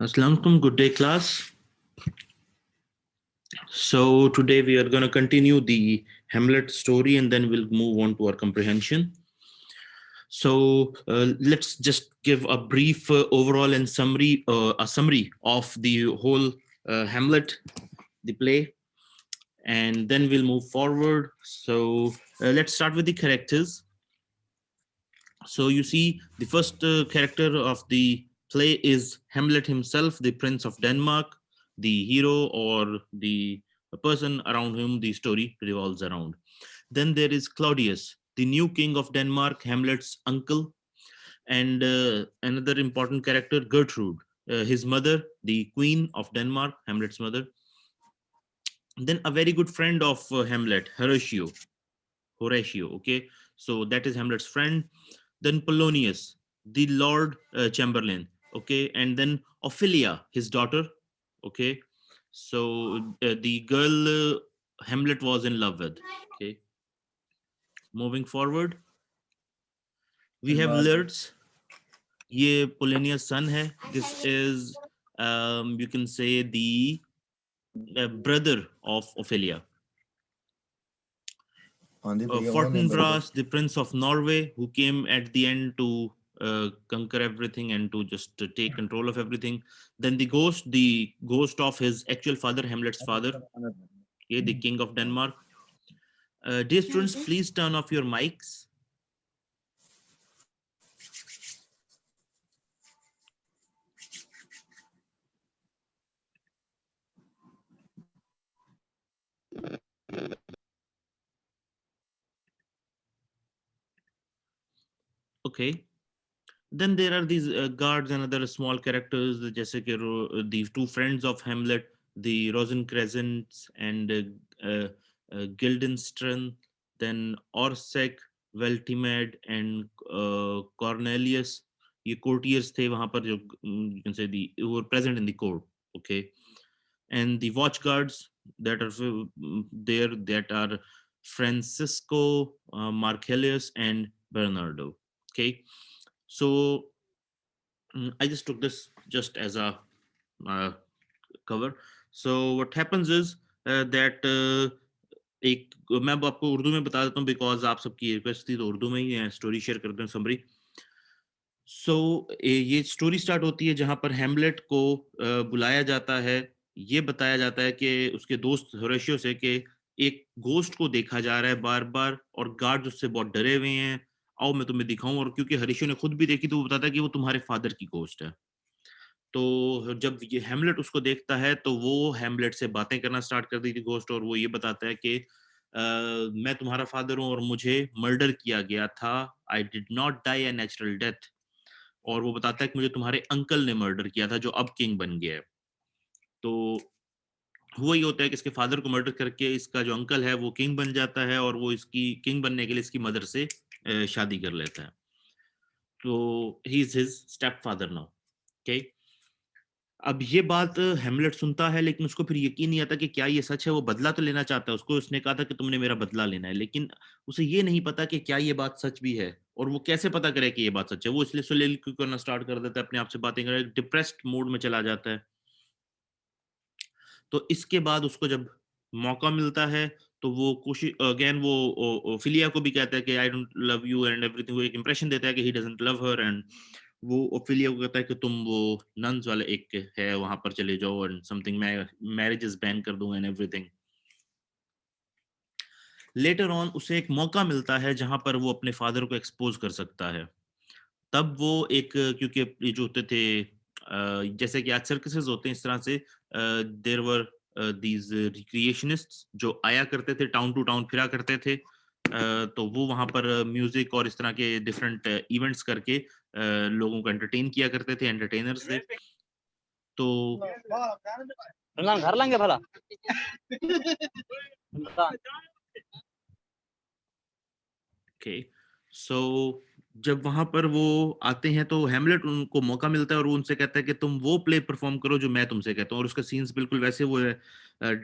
Assalamu alaikum, good day class. So today we are going to continue the Hamlet story and then we'll move on to our comprehension. So let's just give a brief overall and summary, a summary of the whole Hamlet, the play, and then we'll move forward. So let's start with the characters. So you see, the first character of the play is Hamlet himself, the Prince of Denmark, the hero or the person around whom the story revolves around. Then there is Claudius, the new king of Denmark, Hamlet's uncle, and another important character, Gertrude, his mother, the Queen of Denmark, Hamlet's mother. Then a very good friend of Hamlet, Horatio. Okay, so that is Hamlet's friend. Then Polonius, the Lord Chamberlain. Okay, and then Ophelia, his daughter. Okay, so the girl Hamlet was in love with. Okay, moving forward, we have Lurtz. ये Polonius' son है. This is you can say the brother of Ophelia. Fortinbras, the Prince of Norway, who came at the end to conquer everything and to just take control of everything. Then the ghost of his actual father, Hamlet's father, okay, the King of Denmark. Dear students, please turn off your mics. Okay. Then there are these guards and other small characters, जैसे कि the two friends of Hamlet, the Rosencrantz and Guildenstern, then Orsec, Veltimed and Cornelius. ये courtiers थे वहां पर जो you can say the who were present in the court. Okay, and the watch guards that are there, that are Francisco, Marcellus and Bernardo. Okay, so I just took this just as a uh, cover. So what happens is that एक मैं अब आपको उर्दू में बता देता हूँ because आप सबकी रिक्वेस्ट थी तो उर्दू में ही स्टोरी शेयर करते हैं समरी. सो ये स्टोरी स्टार्ट होती है जहां पर हैमलेट को बुलाया जाता है. ये बताया जाता है कि उसके दोस्त होरेशियो से कि एक गोस्ट को देखा जा रहा है बार बार और गार्ड उससे बहुत डरे हुए हैं. आओ मैं तुम्हें दिखाऊं. और क्योंकि होरेशियो ने खुद भी देखी तो वो बताता है कि वो तुम्हारे फादर की गोस्ट है. तो जब ये हैमलेट उसको देखता है तो वो हैमलेट से बातें करना स्टार्ट कर दी थी गोस्ट. और वो ये बताता है कि मैं तुम्हारा फादर हूं और मुझे मर्डर किया गया था. I did not die a natural death. और वो बताता है कि मुझे तुम्हारे अंकल ने मर्डर किया था जो अब किंग बन गया है. तो हुआ ये होता है कि इसके फादर को मर्डर करके इसका जो अंकल है वो किंग बन जाता है और वो इसकी किंग बनने के लिए इसकी मदर से शादी कर लेता है. तो he is his step father now. Okay. अब ये बात हेमलेट सुनता है लेकिन उसको फिर यकीन नहीं आता कि क्या ये सच है. वो बदला तो लेना चाहता है. उसको उसने कहा था कि तुमने मेरा बदला लेना है, लेकिन उसे ये नहीं पता कि क्या ये बात सच भी है. और वो कैसे पता करे कि ये बात सच है. वो इसलिए सोलिलोक्वी करना स्टार्ट कर देता है, अपने आप से बातें कर, डिप्रेस्ड मूड में चला जाता है. तो इसके बाद उसको जब मौका मिलता है तो वो कोशिश अगेन वो फिलिया को भी कहता है कि I don't love you and everything. वो एक इंप्रेशन देता है कि he doesn't love her. And वो ओफिलिया को कहता है कि तुम वो नन्स वाले एक है वहां पर चले जाओ एंड समथिंग मैरिजेस बैन कर दूंगा एंड एवरीथिंग. लेटर ऑन उसे एक मौका मिलता है जहां पर वो अपने फादर को एक्सपोज कर सकता है. तब वो एक क्योंकि ये जो होते थे जैसे कि आज सर्कसेस होते हैं इस तरह से देयर वर दीज रिक्रिएशनिस्ट्स जो आया करते थे, टाउन टू टाउन फिरा करते थे. तो वो वहां पर म्यूजिक और इस तरह के डिफरेंट इवेंट्स करके लोगों को एंटरटेन किया करते थे. एंटरटेनर्स थे. तो घर लेंगे भला. ओके. सो जब वहां पर वो आते हैं तो हैमलेट उनको मौका मिलता है और वो उनसे कहता है कि तुम वो प्ले परफॉर्म करो जो मैं तुमसे कहता हूँ. और उसका सीन्स बिल्कुल वैसे वो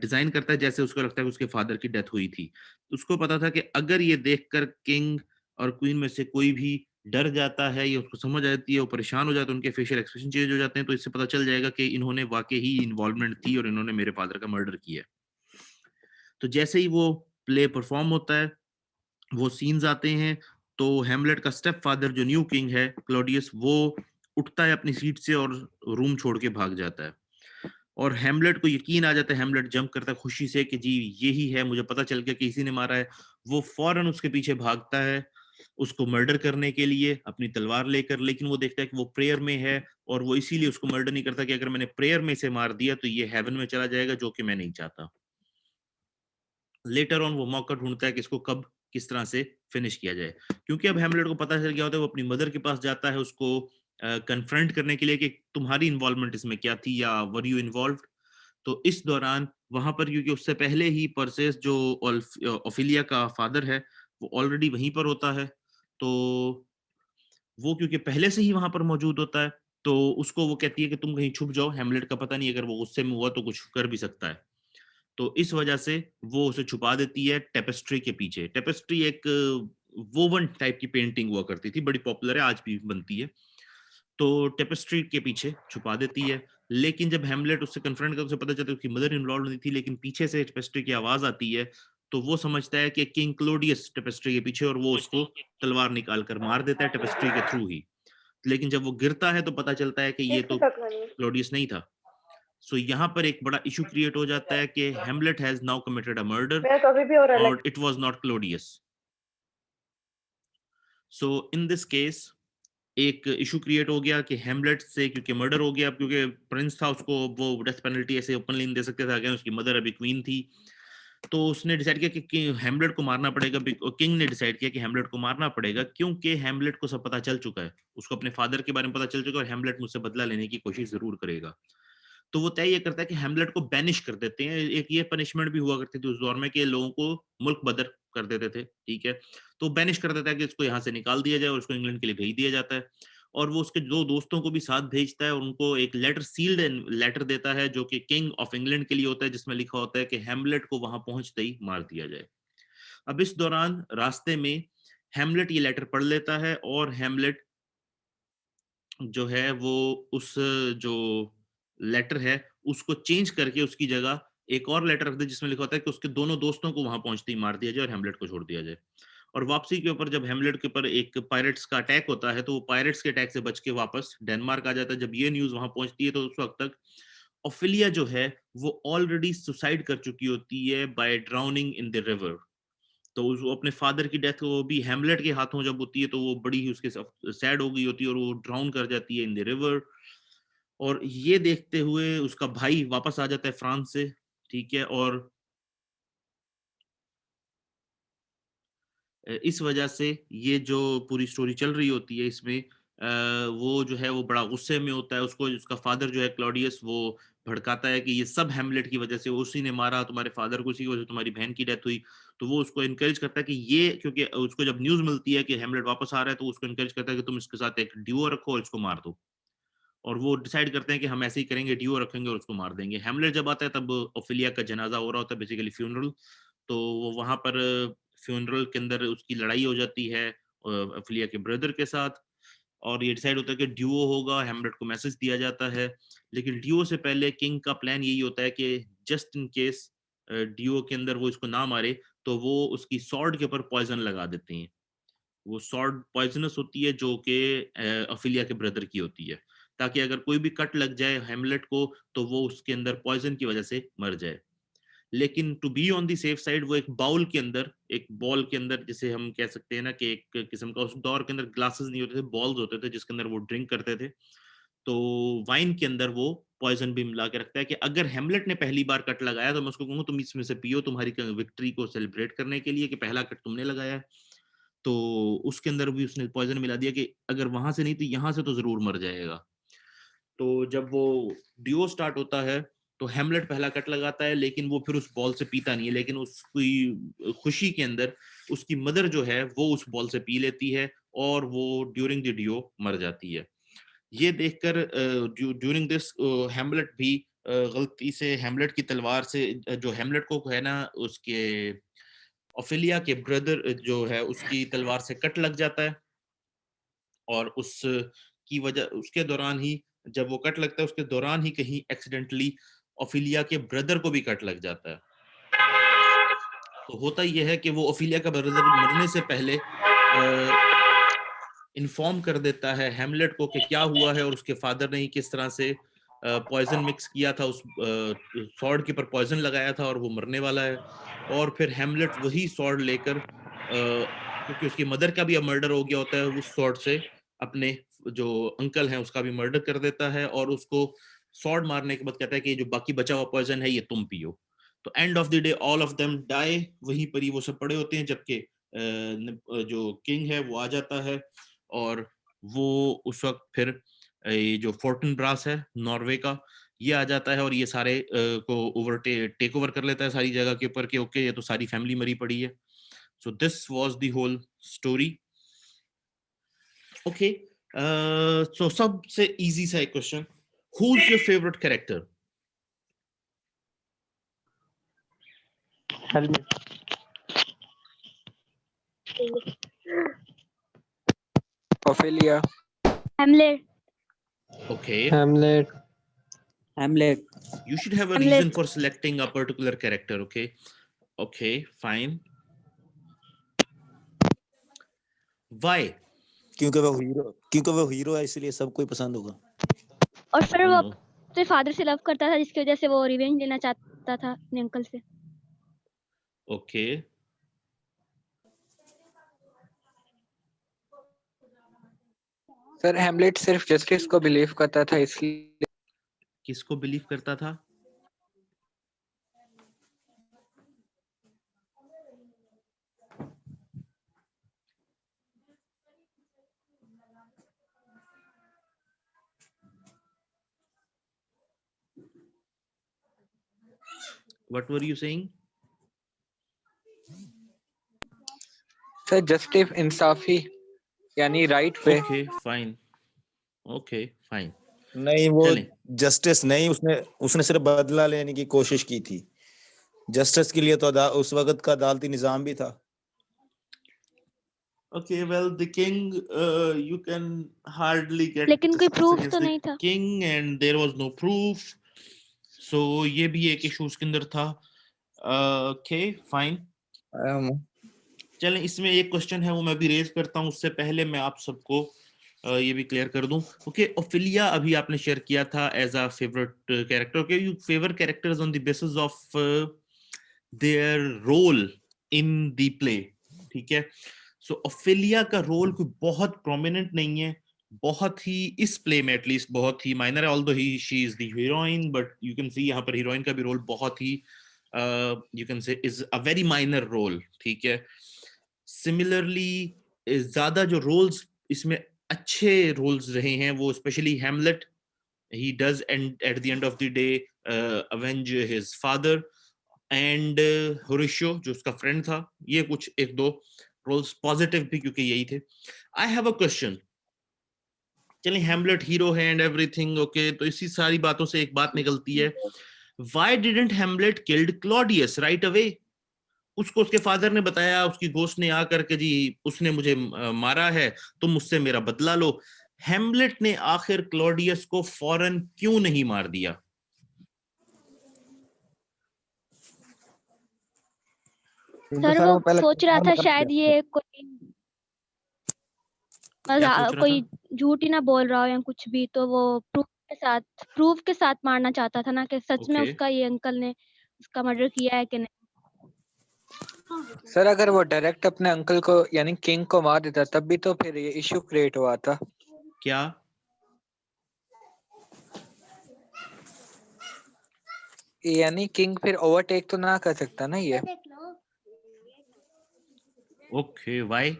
डिजाइन करता है जैसे उसको लगता है कि उसके फादर की डेथ हुई थी. उसको पता था कि अगर ये देखकर किंग और क्वीन में से कोई भी डर जाता है, या उसको समझ आती है, वो परेशान हो जाता है, उनके फेशियल एक्सप्रेशन चेंज हो जाते हैं, तो इससे पता चल जाएगा कि इन्होंने वाक़ई ही इन्वॉल्वमेंट थी और इन्होंने मेरे फादर का मर्डर किया है। तो जैसे ही वो प्ले परफ़ॉर्म होता है, वो सीन्स आते हैं, तो हैमलेट का स्टेप फादर जो न्यू किंग है क्लॉडियस, वो उठता है अपनी सीट से और रूम छोड़ के भाग जाता है। और हैमलेट को यकीन आ जाता है, हैमलेट जंप करता है खुशी से कि जी यही है, मुझे पता चल गया कि इसी ने मारा है। वो फौरन उसके पीछे भागता है, उसको मर्डर करने के लिए अपनी तलवार लेकर, लेकिन वो देखता है कि वो प्रेयर में है, और वो इसीलिए उसको मर्डर नहीं करता कि अगर मैंने प्रेयर में इसे मार दिया तो ये हेवन में चला जाएगा, जो कि मैं नहीं चाहता। लेटर ऑन वो मौका ढूँढता है कि इसको कब किस तरह से फिनिश किया जाए। क्योंकि अब हैमलेट को पता चल गया होता है, वो अपनी मदर के पास जाता है उसको कन्फ्रंट करने के लिए कि तुम्हारी इन्वॉल्वमेंट इसमें क्या थी, या वर यू इन्वॉल्व्ड? तो इस दौरान वहाँ पर, क्योंकि उससे पहले ही परसेस जो ओफिलिया का फादर है, वो ऑलरेडी वहीं पर होता है। तो वो क्योंकि पहले से ही वहाँ पर मौजूद होता है, तो उसको वो कहती है कि तुम कहीं छुप जाओ, हैमलेट का पता नहीं, अगर वो गुस्से में हुआ तो कुछ कर भी सकता है। तो इस वजह से वो उसे छुपा देती है टेपेस्ट्री के पीछे। टेपेस्ट्री एक वोवन टाइप की पेंटिंग हुआ करती थी, बड़ी पॉपुलर है, आज भी बनती है। तो टेपेस्ट्री के पीछे छुपा देती है। लेकिन जब हैमलेट उससे कन्फ्रंट करता है, उसे पता चलता है उसकी मदर इन्वॉल्व नहीं थी, लेकिन पीछे से टेपेस्ट्री की आवाज़ आती है, तो वो समझता है कि किंग क्लॉडियस टेपेस्ट्री के पीछे, और वो उसको तलवार निकाल कर मार देता है टेपेस्ट्री के थ्रू ही। लेकिन जब वो गिरता है तो पता चलता है कि ये तो क्लॉडियस नहीं था। सो यहाँ पर एक बड़ा इश्यू क्रिएट हो जाता है कि Hamlet has now committed a murder मेरा तो अभी भी हो रहा है और like it was not Claudius. So in this case एक इशू क्रिएट हो गया कि हैमलेट से, क्योंकि मर्डर हो गया, अब क्योंकि प्रिंस था, उसको वो डेथ पेनल्टी ऐसे ओपनली नहीं दे सकते थे, अगेन उसकी मदर अभी क्वीन थी। तो उसने डिसाइड किया कि हैमलेट को मारना पड़ेगा। किंग ने डिसाइड किया कि हैमलेट को मारना पड़ेगा, क्योंकि हैमलेट को सब पता चल चुका है, उसको अपने फादर के बारे में पता चल चुका है, और हैमलेट मुझसे बदला लेने की कोशिश जरूर करेगा। तो वो तय ये करता है कि हैमलेट को बैनिश कर देते हैं। एक ये पनिशमेंट भी हुआ करती थी उस दौर में कि लोगों को मुल्क बदर कर देते थे, ठीक है? तो बैनिश कर देता है कि इसको यहाँ से निकाल दिया जाए, और उसको इंग्लैंड के लिए भेज दिया जाता है। और वो उसके 2 दोस्तों को भी साथ भेजता है, और उनको एक लेटर, सील्ड लेटर देता है, जो कि किंग ऑफ इंग्लैंड के लिए होता है, जिसमें लिखा होता है कि हैमलेट को वहाँ पहुँचते ही मार दिया जाए। अब इस दौरान रास्ते में हैमलेट ये लेटर पढ़ लेता है, और हैमलेट जो है वो उस जो लेटर है उसको चेंज करके उसकी जगह एक और लेटर रख दे, जिसमें लिखा होता है कि उसके दोनों दोस्तों को वहां पहुंचते ही मार दिया जाए और हेमलेट को छोड़ दिया जाए। और वापसी के ऊपर जब हेमलेट के ऊपर एक पायरेट्स का अटैक होता है, तो वो पायरेट्स के अटैक से बच के वापस डेनमार्क आ जाता है। जब ये न्यूज वहां पहुंचती है, तो उस वक्त तक ओफिलिया जो है वो ऑलरेडी सुसाइड कर चुकी होती है by drowning in the river. तो वो अपने फादर की डेथ वो भी हैमलेट के हाथों जब होती है, तो वो बड़ी ही उसके सैड हो गई होती है, और वो ड्राउन कर जाती है इन द रिवर। और ये देखते हुए उसका भाई वापस आ जाता है फ्रांस से, ठीक है? और इस वजह से ये जो पूरी स्टोरी चल रही होती है इसमें, वो जो है वो बड़ा गुस्से में होता है। उसको उसका फादर जो है क्लॉडियस, वो भड़काता है कि ये सब हैमलेट की वजह से, उसी ने मारा तुम्हारे फादर को, उसी की वजह से तुम्हारी बहन की डेथ हुई। तो वो उसको एनकरेज करता है कि ये, क्योंकि उसको जब न्यूज़ मिलती है कि हैमलेट वापस आ रहा है, तो उसको एनकरेज करता है कि तुम इसके साथ एक ड्यूओ रखो और इसको मार दो। और वो डिसाइड करते हैं कि हम ऐसे ही करेंगे, ड्यूओ रखेंगे और उसको मार देंगे। हैमलेट जब आता है तब ओफिलिया का जनाजा हो रहा होता है, बेसिकली फ्यूनरल। तो वो वहाँ पर फ्यूनरल के अंदर उसकी लड़ाई हो जाती है ओफिलिया के ब्रदर के साथ, और ये डिसाइड होता है कि ड्यूओ होगा। हैमलेट को मैसेज दिया जाता है, लेकिन ड्यूओ से पहले किंग का प्लान यही होता है कि जस्ट इन केस ड्यूओ के अंदर वो इसको ना मारे, तो वो उसकी सॉर्ड के ऊपर पॉइजन लगा देते हैं। वो सॉर्ड पॉइजनस होती है, जो कि ऑफिलिया के ब्रदर की होती है, ताकि अगर कोई भी कट लग जाए हेमलेट को, तो वो उसके अंदर पॉइजन की वजह से मर जाए। लेकिन to be on the safe side, वो एक बाउल के अंदर, एक बॉल के अंदर, जिसे हम कह सकते हैं ना कि एक किस्म का, उस दौर के अंदर ग्लासेस नहीं होते थे, बॉल्स होते थे जिसके अंदर वो ड्रिंक करते थे। तो वाइन के अंदर वो पॉइजन भी मिला के रखता है कि अगर हेमलेट ने पहली बार कट लगाया, तो मैं उसको कहूंगा तुम इसमें से पियो, तुम्हारी विक्ट्री को सेलिब्रेट करने के लिए कि पहला कट तुमने लगाया है। तो उसके अंदर भी उसने पॉइजन मिला दिया कि अगर वहां से नहीं तो यहाँ से तो जरूर मर जाएगा। तो जब वो ड्यूओ स्टार्ट होता है, तो हेमलेट पहला कट लगाता है, लेकिन वो फिर उस बॉल से पीता नहीं है, लेकिन उसकी खुशी के अंदर उसकी मदर जो है वो उस बॉल से पी लेती है, और वो ड्यूरिंग द ड्यूओ मर जाती है। ये देखकर ड्यूरिंग दिस हेमलेट भी गलती से हेमलेट की तलवार से, जो हेमलेट को है ना उसके ओफिलिया के ब्रदर जो है उसकी तलवार से कट लग जाता है। और उस की वजह उसके दौरान ही जब वो कट लगता है उसके दौरान ही कहीं एक्सीडेंटली ओफिलिया के ब्रदर को भी कट लग जाता है। तो होता यह है कि वो ओफिलिया का ब्रदर मरने से पहले इन्फॉर्म कर देता है हैमलेट को कि क्या हुआ है और उसके फादर ने ही किस तरह से पॉइजन मिक्स किया था, उस सॉर्ड के ऊपर पॉइजन लगाया था और वो मरने वाला है। और फिर हैमलेट वही सॉर्ड लेकर क्योंकि उसकी मदर का भी अब मर्डर हो गया होता है, उस सॉर्ड से अपने जो अंकल हैं उसका भी मर्डर कर देता है और उसको सॉर्ड मारने के बाद कहता है कि जो बाकी बचा हुआ पॉइजन है ये तुम पियो। तो end of the day all of them die, वहीं पर ही वो सब पड़े होते हैं, जबकि जो किंग है वो आ जाता है और वो उस वक्त फिर ये जो फोर्टन ब्रास है नॉर्वे का, ये आ जाता है और ये सारे को टेक ओवर कर लेता है सारी जगह के ऊपर कि ओके ये तो सारी फैमिली मरी पड़ी है। So this was the whole story. Okay, so सबसे इजी सा एक question, who is your favourite character? Ophelia. Hamlet. Okay, Hamlet. Hamlet. you should have a Hamlet. reason for selecting a particular character. Okay, okay, fine. Why? क्योंकि वो hero है इसलिए सबको ही पसंद होगा। और फिर Oh, वो no. अपने फादर से लव करता था जिसकी वजह से वो रिवेंज लेना चाहता था अपने अंकल से। Okay. सर हैमलेट सिर्फ जस्टिस को बिलीव करता था इसलिए। किसको बिलीव करता था? What were you saying? Sir justice इंसाफी यानी right way. Okay, fine. Okay, fine. नहीं, वो चलें। जस्टिस नहीं, उसने सिर्फ बदला लेने की कोशिश की थी। जस्टिस के लिए तो उस वक्त का अदालती निजाम भी था। Okay, well, the king, you can hardly get लेकिन कोई justice प्रूफ against तो the नहीं था। king, and there was no proof. So ये भी एक इशू उसके अंदर था। Okay, fine. चलें, इसमें एक क्वेश्चन है वो मैं भी रेज करता हूँ, उससे पहले मैं आप सबको ये भी क्लियर कर दूं। ओके, ओफिलिया अभी आपने शेयर किया था as a favourite character. Okay, you favour characters on the basis of their role in the play, ठीक है। सो ओफिलिया का रोल कोई बहुत प्रोमिनेंट नहीं है, बहुत ही इस प्ले में एटलीस्ट बहुत ही माइनर है, although he she is the heroine, but you can see यहाँ पर हीरोइन का भी रोल बहुत ही you can say is a very minor role, ठीक है। सिमिलरली ज्यादा जो रोल्स इसमें अच्छे रोल्स रहे हैं वो specially Hamlet, he does and at the end of the day avenge his father, and Horatio जो उसका फ्रेंड था, ये कुछ एक दो रोल्स पॉजिटिव भी क्योंकि यही थे। आई हैव अ क्वेश्चन, चलिए हैमलेट हीरो है एंड एवरीथिंग ओके, तो इसी सारी बातों से एक बात निकलती है, why didn't Hamlet killed Claudius right away? उसको उसके फादर ने बताया, उसकी घोस्ट ने आकर के जी उसने मुझे मारा है, तुम मुझसे मेरा बदला लो। हैमलेट ने आखिर क्लॉडियस को फौरन क्यों नहीं मार दिया? सर वो सोच रहा था शायद ये कोई झूठ ही ना बोल रहा हो या कुछ भी, तो वो प्रूफ के साथ मारना चाहता था ना कि सच में उसका ये अंकल ने उसका मर्डर किया है कि नहीं। सर अगर वो डायरेक्ट अपने अंकल को यानी किंग को मार देता तब भी तो फिर ये इशू क्रिएट हुआ था। क्या? यानी किंग फिर ओवरटेक तो ना कर सकता ना ये। Okay, why?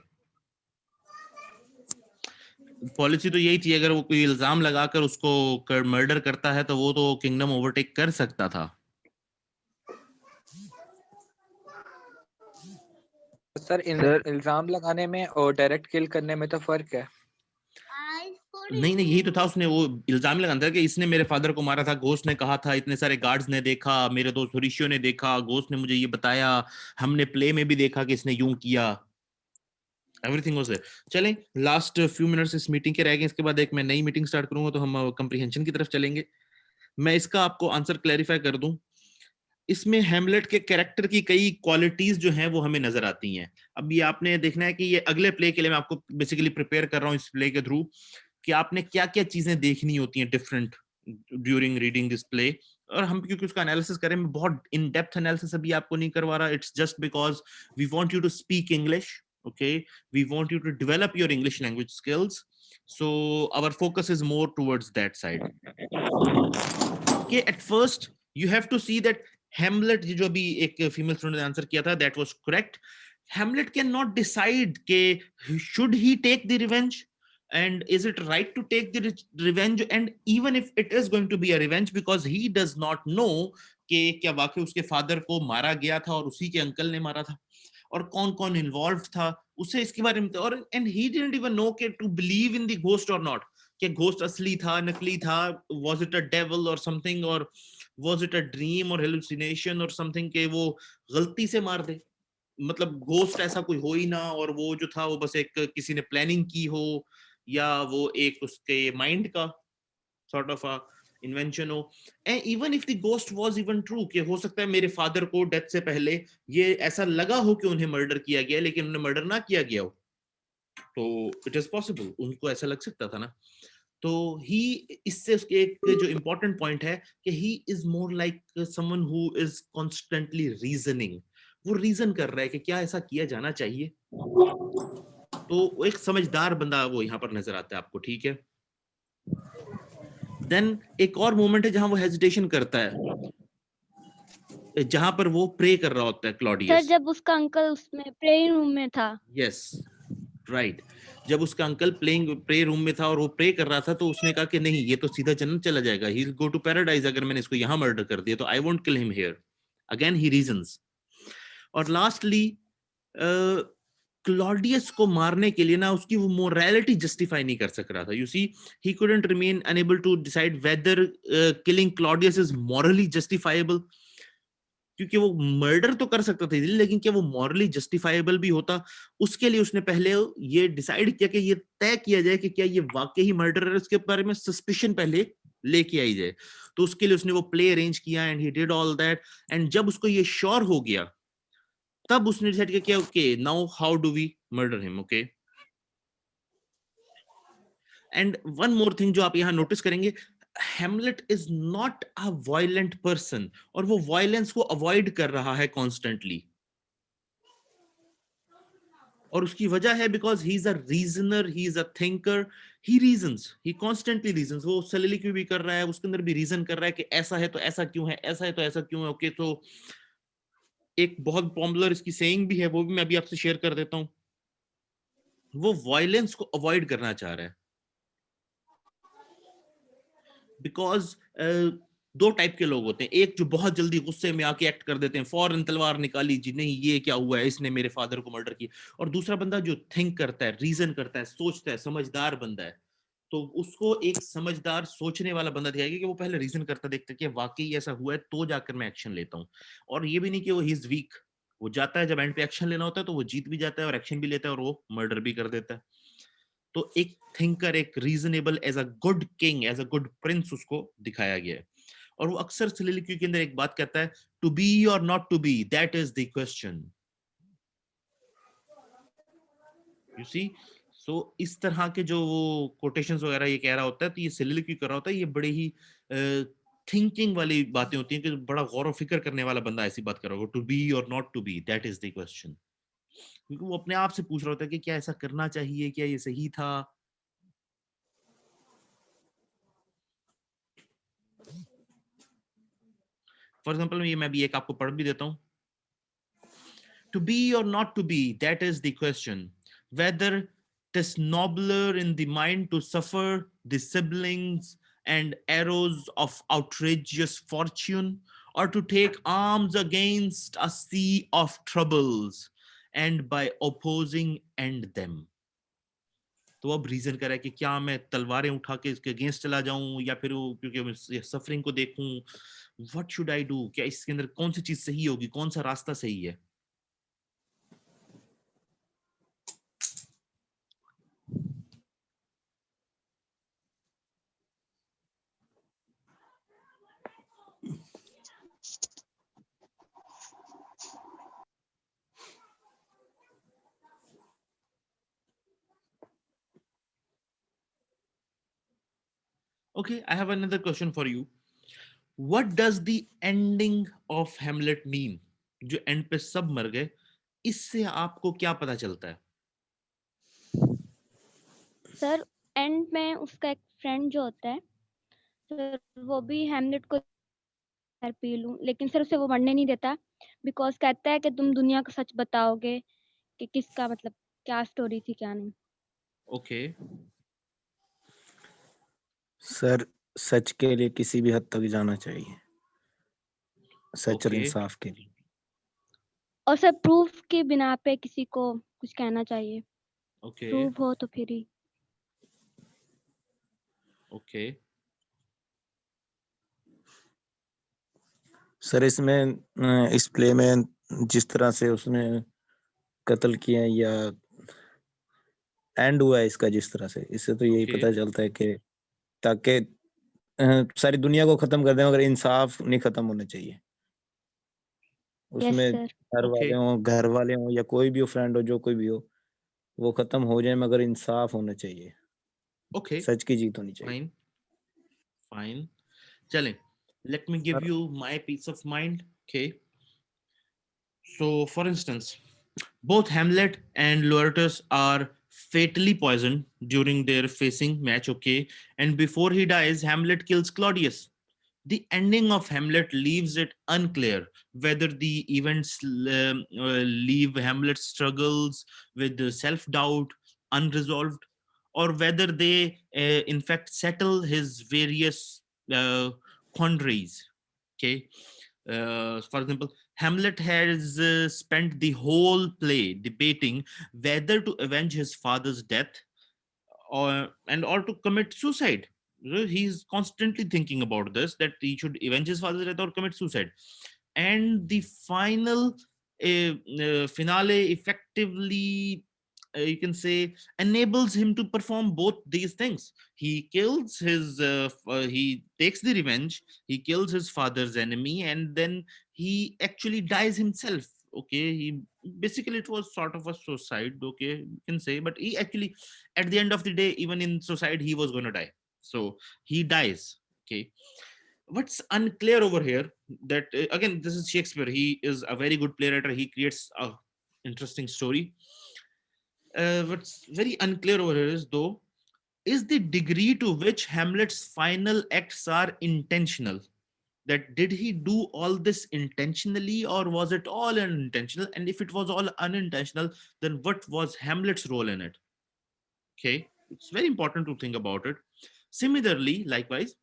पॉलिसी तो यही थी, अगर वो कोई इल्जाम लगाकर उसको मर्डर करता है तो वो तो किंगडम ओवरटेक कर सकता था। सर इल्जाम लगाने में और डायरेक्ट किल करने में तो फर्क है। नहीं नहीं, यही तो था, उसने वो इल्जाम लगाया था कि इसने मेरे फादर को मारा था, घोस्ट ने कहा था, इतने सारे गार्ड्स ने देखा, मेरे दोस्त होरिशियो ने देखा, घोस्ट ने मुझे ये बताया, हमने प्ले में भी देखा कि इसने यूं किया। Everything was there. चलें, लास्ट फ्यू मिनट्स इस मीटिंग के रह गए, इसके बाद एक मैं नई मीटिंग स्टार्ट करूंगा, तो हम कंप्रीहेंशन की तरफ चलेंगे। मैं इसका आपको आंसर क्लैरिफाई कर दूं। इसमें हैमलेट के कैरेक्टर की कई क्वालिटीज जो हैं वो हमें नजर आती हैं। अब ये आपने देखना है कि ये अगले प्ले के लिए मैं आपको बेसिकली प्रिपेयर कर रहा हूँ इस प्ले के थ्रू, कि आपने क्या क्या चीजें देखनी होती हैं different during reading this play. और हम क्योंकि उसका एनालिसिस करें, मैं बहुत इन डेप्थ एनालिसिस अभी आपको नहीं करवा रहा, it's just because we want you to speak English, okay, we want you to develop your English language skills, so our focus is more towards that side. Okay, at first you have to see that Hamlet, जो अभी एक female student ने answer किया था, that was correct. Hamlet cannot decide के should he take the revenge and is it right to take the revenge, and even if it is going to be a revenge, because he does not know कि क्या वाकई उसके father को मारा गया था और उसी के अंकल ने मारा था, और कौन कौन इन्वॉल्व था उसे इसके बारे में, और and he didn't even know कि to believe in the ghost or not, कि घोस्ट असली था नकली था, was it a devil or something, और was it a dream or hallucination or something, के वो गलती से मार दे, मतलब घोस्ट ऐसा कोई हो ही ना, और वो जो था वो बस एक किसी ने प्लानिंग की हो, या वो एक उसके माइंड का सॉर्ट ऑफ अ इन्वेंशन हो। And even if the ghost was even true, कि हो सकता है मेरे फादर को डेथ से पहले ये ऐसा लगा हो कि उन्हें मर्डर किया गया, लेकिन उन्हें मर्डर ना किया गया हो, तो इट इज पॉसिबल, उनको ऐसा लग सकता था ना। तो ही, इससे उसके एक जो इंपॉर्टेंट पॉइंट है कि he is more like someone who is constantly reasoning, वो रीजन कर रहा है कि क्या ऐसा किया जाना चाहिए, तो वो एक समझदार बंदा वो यहाँ पर नजर आता है आपको, ठीक है। देन एक और मोमेंट है जहां वो हेजिटेशन करता है, जहां पर वो प्रे कर रहा होता है सर क्लॉडियस। जब उसका अंकल उसमें प्रेइंग रूम में था। यस, राइट, जब उसका अंकल प्रे रूम में था और वो प्रे कर रहा था, तो उसने कहा कि नहीं, ये तो सीधा जन्नत चला जाएगा, he will go to paradise, अगर मैंने इसको यहाँ मर्डर कर दिया तो I won't kill him here. Again he reasons. और लास्टली क्लॉडियस को मारने के लिए ना उसकी वो मोरालिटी जस्टिफाई नहीं कर सक रहा था। You see, he couldn't remain unable to decide whether killing Claudius is morally justifiable, क्योंकि वो मर्डर तो कर सकता था, लेकिन क्या वो मॉरली जस्टिफाइबल भी होता, उसके लिए उसने पहले ये डिसाइड किया कि ये तय किया जाए कि क्या ये वाकई ही मर्डर है, उसके बारे में सस्पिशन पहले लेके आई जाए। तो उसके लिए उसने वो प्ले अरेंज किया and he did all that, and जब उसको ये श्योर हो गया तब उसने डिसाइड किया okay now how do we murder him, okay. And one more thing जो आप यहाँ नोटिस करेंगे, Hamlet is not a violent person, और वो वायलेंस को अवॉइड कर रहा है कॉन्स्टेंटली, और उसकी वजह है because he is a reasoner, he is a thinker, he reasons, he constantly reasons, वो soliloquy भी कर रहा है, उसके अंदर भी रीजन कर रहा है कि ऐसा है तो ऐसा क्यों है, ऐसा है तो ऐसा क्यों है, ओके। तो एक बहुत पॉपुलर इसकी सेइंग भी है, वो भी मैं अभी आपसे शेयर कर देता हूं। वो वायलेंस को अवॉइड करना चाह रहा है बिकॉज दो टाइप के लोग होते हैं, एक जो बहुत जल्दी गुस्से में आके एक्ट कर देते हैं, फौरन तलवार निकाली जी, नहीं ये क्या हुआ है, इसने मेरे फादर को मर्डर किया। और दूसरा बंदा जो थिंक करता है, रीजन करता है, सोचता है, समझदार बंदा है, तो उसको एक समझदार सोचने वाला बंदा दिखाएगा कि वो पहले रीजन करता, देखता है कि वाकई ऐसा हुआ है तो जाकर मैं एक्शन लेता हूँ। और ये भी नहीं कि वो ही इज वीक, वो जाता है जब एंड पे एक्शन लेना होता है तो वो जीत भी जाता है और एक्शन भी लेता है और वो मर्डर भी कर देता है। तो एक थिंकर, एक reasonable, as a good king, as a good prince उसको दिखाया गया है। और वो अक्सर soliloquy के अंदर एक बात कहता है, टू बी और not to be, that is the question. You see, so इस तरह के जो वो कोटेशंस वगैरह ये कह रहा होता है, तो ये soliloquy कर रहा होता है, ये बड़े ही थिंकिंग वाली बातें होती हैं, कि बड़ा गौर फिक्र करने वाला बंदा ऐसी बात कर रहा होगा, टू बी और not to be, that is the question. क्योंकि वो अपने आप से पूछ रहा होता है कि क्या ऐसा करना चाहिए, क्या ये सही था। फॉर एग्जाम्पल ये मैं भी एक आपको पढ़ भी देता हूँ। To be or not to be, that is the question. Whether 'tis nobler in the mind to suffer the siblings and arrows of outrageous fortune, or to take arms against a sea of troubles, and by opposing end them. तो अब reason कर रहा है कि क्या मैं तलवारें उठा के इसके अगेंस्ट चला जाऊं, या फिर क्योंकि मैं सफरिंग को देखूं, व्हाट शुड आई डू, क्या इसके अंदर कौन सी चीज सही होगी, कौन सा रास्ता सही है। Okay, I have another question for you. What does the ending of Hamlet mean? जो एंड पे सब मर गए, इससे आपको क्या पता चलता है? सर एंड में उसका एक फ्रेंड जो होता है सर, वो भी हैमलेट को पी लूं, लेकिन सर उसे वो मरने नहीं देता, बिकॉज कहता है कि तुम दुनिया को सच बताओगे कि किसका मतलब क्या स्टोरी थी क्या नहीं। ओके, सर सच के लिए किसी भी हद तक जाना चाहिए, सच और ओके, इंसाफ के लिए। और सर प्रूफ के बिना पे किसी को कुछ कहना चाहिए, ओके, प्रूफ हो तो फिर ही। ओके, सर इसमें इस प्ले में जिस तरह से उसने कत्ल किया या एंड हुआ है इसका, जिस तरह से, इससे तो यही ओके, पता चलता है कि ताकि सारी दुनिया को खत्म कर दें, मगर इंसाफ नहीं खत्म होना चाहिए। यस उसमें सर। ओके, घर वाले हों या कोई भी हो, फ्रेंड हो, जो कोई भी हो, वो खत्म हो जाए, मगर इंसाफ होना चाहिए, ओके, सच की जीत होनी चाहिए। फाइन, फाइन, चलें, let me give sir you my peace of mind. Okay, so for instance, both Hamlet and Laertes are fatally poisoned during their facing match. Okay, and before he dies, Hamlet kills Claudius. The ending of Hamlet leaves it unclear whether the events leave Hamlet's struggles with self-doubt unresolved, or whether they in fact settle his various quandaries. Okay, for example, Hamlet has spent the whole play debating whether to avenge his father's death or to commit suicide. He's constantly thinking about this, that he should avenge his father's death or commit suicide. And the final finale effectively, you can say, enables him to perform both these things. He kills his he takes the revenge, he kills his father's enemy, and then he actually dies himself. Okay, he basically, it was sort of a suicide, okay, you can say, but he actually, at the end of the day, even in suicide, he was going to die, so he dies. Okay, what's unclear over here, that again, this is Shakespeare, he is a very good playwright, he creates a interesting story. What's very unclear over here is, though, is the degree to which Hamlet's final acts are intentional. That did he do all this intentionally, or was it all unintentional? And if it was all unintentional, then what was Hamlet's role in it? Okay, it's very important to think about it. Similarly, likewise,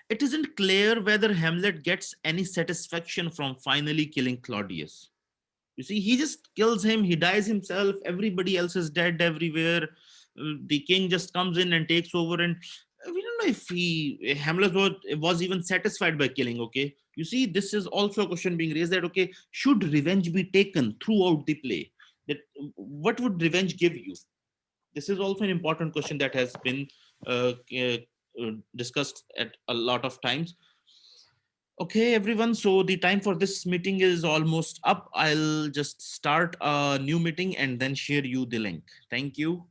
it isn't clear whether Hamlet gets any satisfaction from finally killing Claudius. You see, he just kills him, he dies himself, everybody else is dead everywhere. The king just comes in and takes over, and we don't know if Hamlet was even satisfied by killing. Okay, you see, this is also a question being raised, that okay, should revenge be taken throughout the play? That what would revenge give you? This is also an important question that has been discussed at a lot of times. Okay, everyone. So the time for this meeting is almost up. I'll just start a new meeting and then share you the link. Thank you.